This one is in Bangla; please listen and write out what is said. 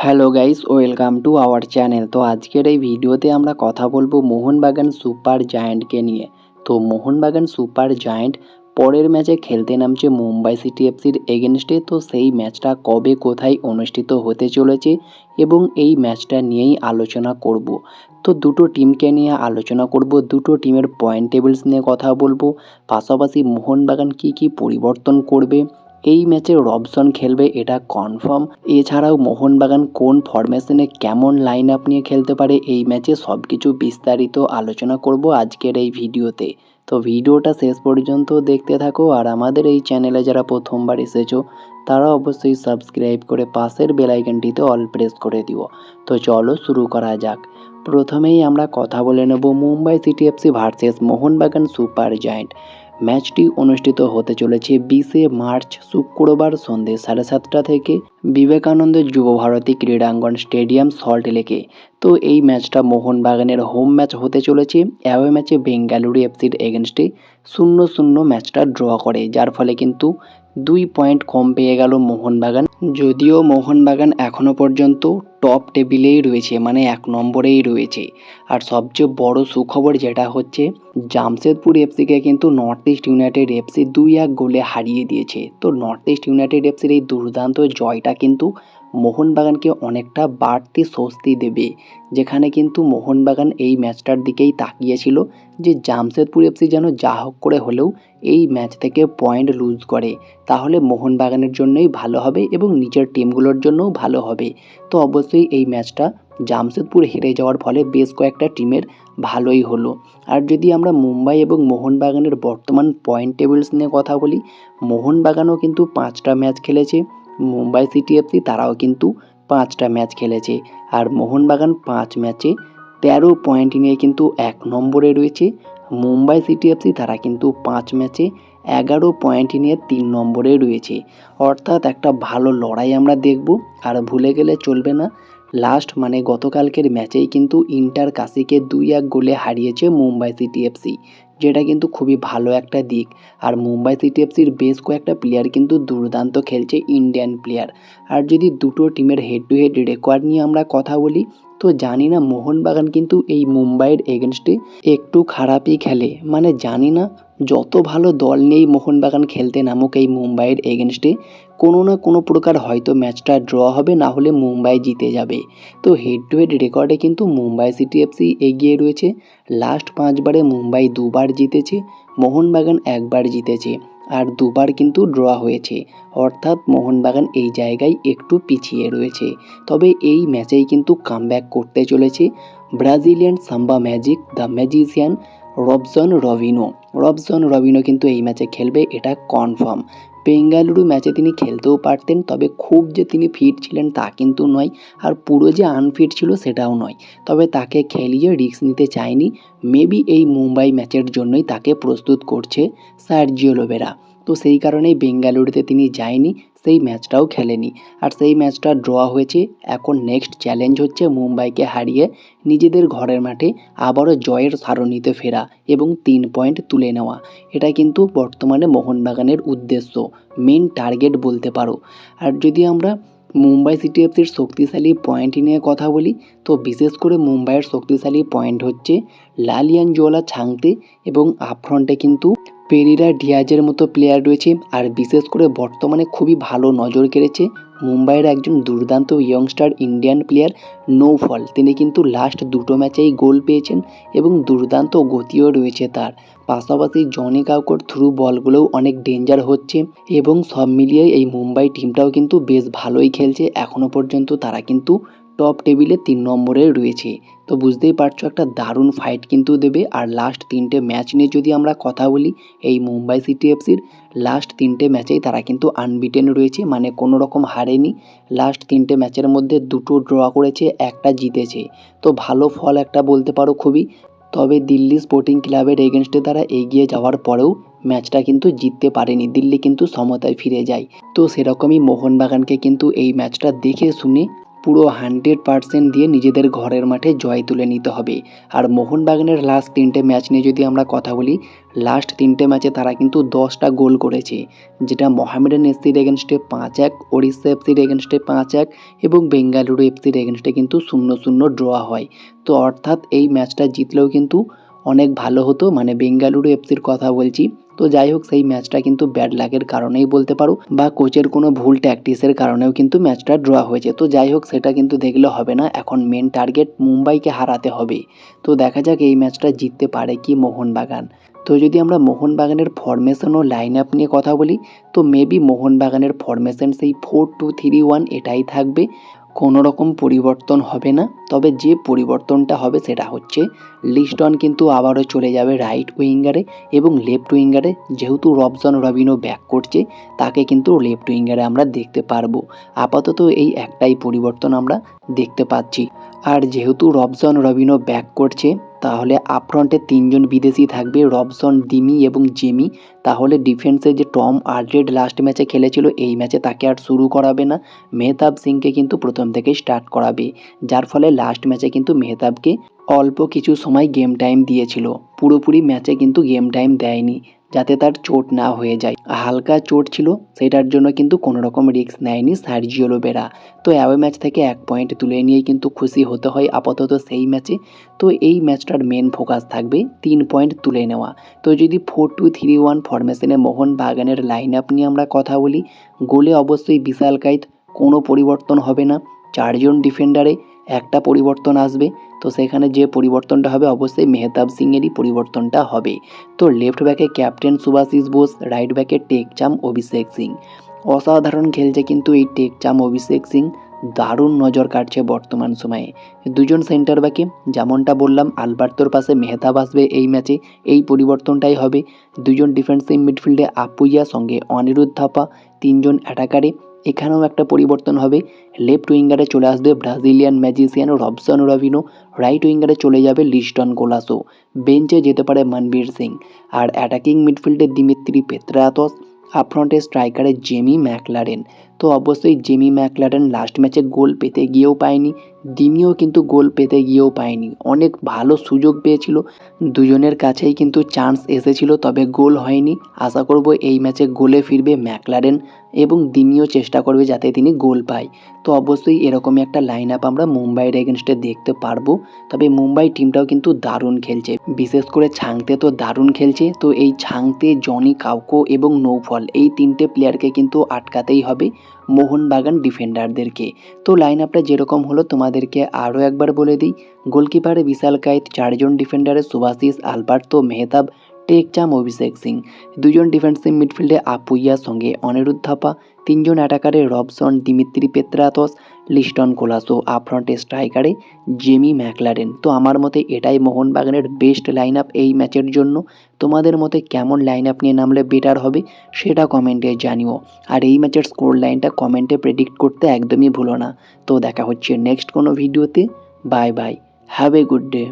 Hello guys, welcome to our channel. তো আজকের এই ভিডিওতে আমরা কথা বলবো মোহনবাগান সুপার জায়ান্টকে নিয়ে। তো মোহনবাগান সুপার জায়ান্ট পরের ম্যাচে খেলতে নামছে মুম্বাই সিটি এফসির এগেনস্টে। তো সেই ম্যাচটা কবে কোথায় অনুষ্ঠিত হতে চলেছে এবং এই ম্যাচটা নিয়েই আলোচনা করব। তো দুটো টিমকে নিয়ে আলোচনা করব, দুটো টিমের পয়েন্ট টেবিলস নিয়ে কথা বলবো, পাশাপাশি মোহনবাগান কি পরিবর্তন করবে, এই ম্যাচে রবসন খেলবে এটা কনফার্ম। এছাড়াও মোহনবাগান কোন ফরমেশনে কেমন লাইন আপ নিয়ে খেলতে পারে এই ম্যাচে সব কিছু বিস্তারিত আলোচনা করব আজকের এই ভিডিওতে। তো ভিডিওটা শেষ পর্যন্ত দেখতে থাকো, আর আমাদের এই চ্যানেলে যারা প্রথমবার এসেছো তারা অবশ্যই সাবস্ক্রাইব করে পাশের বেল আইকনটিতে অল প্রেস করে দিও। তো চলো শুরু করা যাক। প্রথমেই আমরা কথা বলে নেব Mumbai city FC versus Mohun Bagan super giant. ম্যাচটি অনুষ্ঠিত হতে চলেছে 20শে মার্চ শুক্রবার সন্ধ্যে 7:30 থেকে বিবেকানন্দ যুব ভারতী ক্রীড়াঙ্গন স্টেডিয়াম সল্ট লেকে। তো এই ম্যাচটা মোহনবাগানের হোম ম্যাচ হতে চলেছে। অ্যাওয়ে ম্যাচে বেঙ্গালুরু এফসির এগেনস্টে 0-0 ম্যাচটা ড্র করে, যার ফলে কিন্তু 2 পয়েন্ট কম পেয়ে গেল মোহনবাগান। যদিও মোহনবাগান এখনও পর্যন্ত টপ টেবিলেই রয়েছে, মানে 1 নম্বরেই রয়েছে। আর সবচেয়ে বড় সুখবর যেটা হচ্ছে, জামশেদপুর এফসিকে কিন্তু নর্থ ইস্ট ইউনাইটেড এফসি 2-1 গোলে হারিয়ে দিয়েছে। তো নর্থ ইস্ট ইউনাইটেড এফসির এই দুর্দান্ত জয়টা কিন্তু মোহনবাগানকে অনেকটা বাড়তি স্বস্তি দেবে, যেখানে কিন্তু মোহনবাগান এই ম্যাচটার দিকেই তাকিয়েছিল যে জামশেদপুর এফসি যেন যা হোক করে হলেও এই ম্যাচ থেকে পয়েন্ট লুজ করে, তাহলে মোহনবাগানের জন্যই ভালো হবে এবং নিচের টিমগুলোর জন্যও ভালো হবে। তো অবশ্যই এই ম্যাচটা জামশেদপুর হেরে যাওয়ার ফলে বেশ কয়েকটা টিমের ভালোই হলো। আর যদি আমরা মুম্বাই এবং মোহনবাগানের বর্তমান পয়েন্ট টেবিলস নিয়ে কথা বলি, মোহনবাগানও কিন্তু 5টা ম্যাচ খেলেছে, মুম্বাই সিটি এফসি তারাও কিন্তু 5টা ম্যাচ খেলেছে। আর মোহনবাগান 5 ম্যাচে 13 পয়েন্ট নিয়ে কিন্তু 1 নম্বরে রয়েছে। মুম্বাই সিটি এফসি তারা কিন্তু 5 ম্যাচে 11 পয়েন্ট নিয়ে 3 নম্বরে রয়েছে। অর্থাৎ একটা ভালো লড়াই আমরা দেখব। আর ভুলে গেলে চলবে না, লাস্ট মানে গতকালকের ম্যাচেই কিন্তু ইন্টার কাশিকে 2-1 গোলে হারিয়েছে মুম্বাই সিটি এফসি, যেটা কিন্তু খুবই ভালো একটা দিক। আর মুম্বাই সিটি এফসির বেশ কয়েকটা প্লেয়ার কিন্তু দুর্দান্ত খেলছে, ইন্ডিয়ান প্লেয়ার। আর যদি দুটো টিমের হেড টু হেড রেকর্ড নিয়ে আমরা কথা বলি, তো জানি না মোহনবাগান কিন্তু এই মুম্বাইয়ের এগেনস্টে একটু খারাপই খেলে, মানে জানি না যত ভালো দল নিয়েই মোহনবাগান খেলতে নামুক এই মুম্বাইয়ের এগেনস্টে কোনো না কোনো প্রকার হয়তো ম্যাচটা ড্র হবে, না হলে মুম্বাই জিতে যাবে। তো হেড টু হেড রেকর্ডে কিন্তু মুম্বাই সিটি এফসি এগিয়ে রয়েছে। লাস্ট 5বারে মুম্বাই 2বার জিতেছে, মোহনবাগান 1বার জিতেছে, আর 2বার কিন্তু ড্র হয়েছে। অর্থাৎ মোহনবাগান এই জায়গায় একটু পিছিয়ে রয়েছে। তবে এই ম্যাচেই কিন্তু কামব্যাক করতে চলেছে Brazilian samba magic the magician Robson রবিনো কিন্তু এই ম্যাচে খেলবে, এটা কনফার্ম। বেঙ্গালুরু ম্যাচে তিনি খেলতেও পারতেন, তবে খুব যে তিনি ফিট ছিলেন তা কিন্তু নয়, আর পুরো যে আনফিট ছিল সেটাও নয়। তবে তাকে খেলিয়ে রিস্ক নিতে চায়নি, মেবি এই মুম্বাই ম্যাচের জন্যই তাকে প্রস্তুত করছে সার্জিও লোবেরা। তো সেই কারণেই বেঙ্গালুরুতে তিনি যায়নি, সেই ম্যাচটাও খেলেনি, আর সেই ম্যাচটা ড্র হয়েছে। এখন নেক্সট চ্যালেঞ্জ হচ্ছে মুম্বাইকে হারিয়ে নিজেদের ঘরের মাঠে আবারও জয়ের সারণিতে ফেরা এবং 3 পয়েন্ট তুলে নেওয়া। এটা কিন্তু বর্তমানে মোহনবাগানের উদ্দেশ্য, মেন টার্গেট বলতে পারো। আর যদি আমরা মুম্বাই সিটি এফসির শক্তিশালী পয়েন্ট নিয়ে কথা বলি, তো বিশেষ করে মুম্বাইয়ের শক্তিশালী পয়েন্ট হচ্ছে লালিয়ানজোলা ছাংতে এবং আপফ্রন্টে কিন্তু পেরিরা ডিয়াজের মতো প্লেয়ার রয়েছে। আর বিশেষ করে বর্তমানে খুবই ভালো নজর কেড়েছে মুম্বাইয়ের একজন দুর্দান্ত ইয়ংস্টার ইন্ডিয়ান প্লেয়ার নৌফল। তিনি কিন্তু লাস্ট 2টো ম্যাচেই গোল পেয়েছেন এবং দুর্দান্ত গতিও রয়েছে তার। পাশাপাশি জনি কাউকোর থ্রু বলগুলোও অনেক ডেঞ্জার হচ্ছে এবং সব মিলিয়ে এই মুম্বাই টিমটাও কিন্তু বেশ ভালোই খেলছে। এখনও পর্যন্ত তারা কিন্তু টপ টেবিলে 3 নম্বরে রয়েছে। তো বুঝতেই পারছো একটা দারুণ ফাইট কিন্তু দেবে। আর লাস্ট 3টে ম্যাচ নিয়ে যদি আমরা কথা বলি, এই মুম্বাই সিটি এফসির লাস্ট 3টে ম্যাচেই তারা কিন্তু আনবিটেন রয়েছে, মানে কোনো রকম হারেনি। লাস্ট 3টে ম্যাচের মধ্যে 2টো ড্র করেছে, একটা জিতেছে। তো ভালো ফল একটা বলতে পারো খুবই। তবে দিল্লি স্পোর্টিং ক্লাবের এগেনস্টে তারা এগিয়ে যাওয়ার পরেও ম্যাচটা কিন্তু জিততে পারেনি, দিল্লি কিন্তু সমতায় ফিরে যায়। তো সেরকমই মোহনবাগানকে কিন্তু এই ম্যাচটা দেখে শুনে পুরো 100% দিয়ে নিজেদের ঘরের মাঠে জয় তুলে নিতে হবে। আর মোহনবাগানের লাস্ট 3টে ম্যাচ নিয়ে যদি আমরা কথা বলি, লাস্ট 3টে ম্যাচে তারা কিন্তু 10টা গোল করেছে, যেটা মোহামেডান এফসির এগেনস্টে 5-1, ওড়িশা এফসির এগেনস্টে 5-1 এবং বেঙ্গালুরু এফসির এগেনস্টে কিন্তু 0-0 ড্র হয়। তো অর্থাৎ এই ম্যাচটা জিতলেও কিন্তু অনেক ভালো হতো, মানে বেঙ্গালুরু এফসির কথা বলছি। তো যাই হোক, সেই ম্যাচটা কিন্তু ব্যাড লাকের কারণেই বলতে পারো, বা কোচের কোনো ভুল ট্যাকটিক্সের কারণেও কিন্তু ম্যাচটা ড্র হয়েছে। তো যাই হোক, সেটা কিন্তু দেখলে হবে না, এখন মেন টার্গেট মুম্বাইকে হারাতে হবে। তো দেখা যাক এই ম্যাচটা জিততে পারে কি মোহনবাগান। তো যদি আমরা মোহনবাগানের ফরমেশন ও লাইন আপ নিয়ে কথা বলি, তো মেবি মোহনবাগানের ফরমেশন সেই 4-2-3-1 এটাই থাকবে, কোনো রকম পরিবর্তন হবে না। তবে যে পরিবর্তনটা হবে সেটা হচ্ছে লিস্টন কিন্তু আবারও চলে যাবে রাইট উইঙ্গারে, এবং লেফট উইঙ্গারে যেহেতু রবসন রবিনো ব্যাক করছে, তাকে কিন্তু লেফট উইঙ্গারে আমরা দেখতে পারবো। আপাতত এই একটাই পরিবর্তন আমরা দেখতে পাচ্ছি। আর যেহেতু রবসন রবিনো ব্যাক করছে, তাহলে আপফ্রন্টে 3জন বিদেশি থাকবে, রবসন, দিমি এবং জেমি। তাহলে ডিফেন্সে যে টম আলড্রেড লাস্ট ম্যাচে খেলেছিল, এই ম্যাচে তাকে আর শুরু করাবে না, মেহতাব সিংকে কিন্তু প্রথম থেকে স্টার্ট করাবে। যার ফলে লাস্ট ম্যাচে কিন্তু মেহতাবকে অল্প কিছু সময় গেম টাইম দিয়েছিল, পুরোপুরি ম্যাচে কিন্তু গেম টাইম দেয়নি, যাতে তার চোট না হয়ে যায়। হালকা চোট ছিল, সেটার জন্য কিন্তু কোনো রকম রিস্ক নেয়নি সার্জিও লোবেরা। তো অ্যাওয়ে ম্যাচ থেকে 1 পয়েন্ট তুলে নিয়ে কিন্তু খুশি হতে হয় আপাতত সেই ম্যাচে। তো এই ম্যাচটার মেন ফোকাস থাকবে 3 পয়েন্ট তুলে নেওয়া। তো যদি 4-2-3-1 ফরমেশনে মোহনবাগানের লাইন আপ নিয়ে আমরা কথা বলি, গোলে অবশ্যই বিশাল কাইত, কোনো পরিবর্তন হবে না। 4জন ডিফেন্ডারে একটা পরিবর্তন আসবে, তো সেখানে যে পরিবর্তনটা হবে অবশ্যই মেহতাব সিংয়েরই পরিবর্তনটা হবে। তো লেফট ব্যাকে ক্যাপ্টেন সুভাশিস বোস, রাইট ব্যাকে টেকচাম অভিষেক সিং। অসাধারণ খেলছে কিন্তু এই টেকচাম অভিষেক সিং, দারুণ নজর কাটছে বর্তমান সময়ে। দুজন সেন্টার ব্যাকে যেমনটা বললাম, আলবার্তোর পাশে মেহতাব আসবে এই ম্যাচে, এই পরিবর্তনটাই হবে। দুজন ডিফেন্সিভ মিডফিল্ডে আপুইয়া সঙ্গে অনিরুদ্ধ থাপা, 3জন অ্যাটাকারে, এখানেও একটা পরিবর্তন হবে। লেফট উইঙ্গারে চলে আসবে Brazilian magician Robson Robinho, right উইঙ্গারে চলে যাবে লিস্টন কোলাসো, বেঞ্চে যেতে পারে মনবীর সিং। আর অ্যাটাকিং মিডফিল্ডে দিমিত্রি পেত্রাতস, আপফ্রন্টে স্ট্রাইকারে জেমি ম্যাকলারেন। তো অবশ্যই জেমি ম্যাকলারেন লাস্ট ম্যাচে গোল পেতে গিয়েও পায়নি, দিমিও কিন্তু গোল পেতে গিয়েও পায়নি, অনেক ভালো সুযোগ পেয়েছিল, দুজনের কাছেই কিন্তু চান্স এসেছিল, তবে গোল হয়নি। আশা করব এই ম্যাচে গোলে ফিরবে ম্যাকলারেন, এবং দিমিও চেষ্টা করবে যাতে তিনি গোল পায়। তো অবশ্যই এরকমই একটা লাইন আপ আমরা মুম্বাইয়ের এগেনস্টে দেখতে পারবো। তবে মুম্বাই টিমটাও কিন্তু দারুণ খেলছে, বিশেষ করে ছাংতে তো দারুণ খেলছে। তো এই ছাংতে, জনি কাউকো এবং নৌফল, এই 3টে প্লেয়ারকে কিন্তু আটকাতেই হবে মোহনবাগান ডিফেন্ডারদেরকে। তো লাইন আপটা যেরকম হলো তোমাদেরকে আরও একবার বলে দিই। গোলকিপারে বিশাল কাইত, 4জন ডিফেন্ডারে সুভাশিস, আলবার্তো, মেহতাব, টেকচাম অভিষেক সিং। 2জন ডিফেন্সিভ মিডফিল্ডে আপুইয়ার সঙ্গে অনিরুদ্ধ থাপা, 3জন অ্যাটাকারে Robson, Dimitri Petratos, Liston Colaco, আপফ্রন্টে স্ট্রাইকারে জেমি ম্যাকলারেন। তো আমার মতে এটাই মোহনবাগানের বেস্ট লাইন আপ এই ম্যাচের জন্য। তোমাদের মতে কেমন লাইন আপ নিয়ে নামলে বেটার হবে সেটা কমেন্টে জানিও। আর এই ম্যাচের স্কোর লাইনটা কমেন্টে প্রেডিক্ট করতে একদমই ভুলো না। তো দেখা হচ্ছে নেক্সট কোনো ভিডিওতে। Bye bye, have a good day.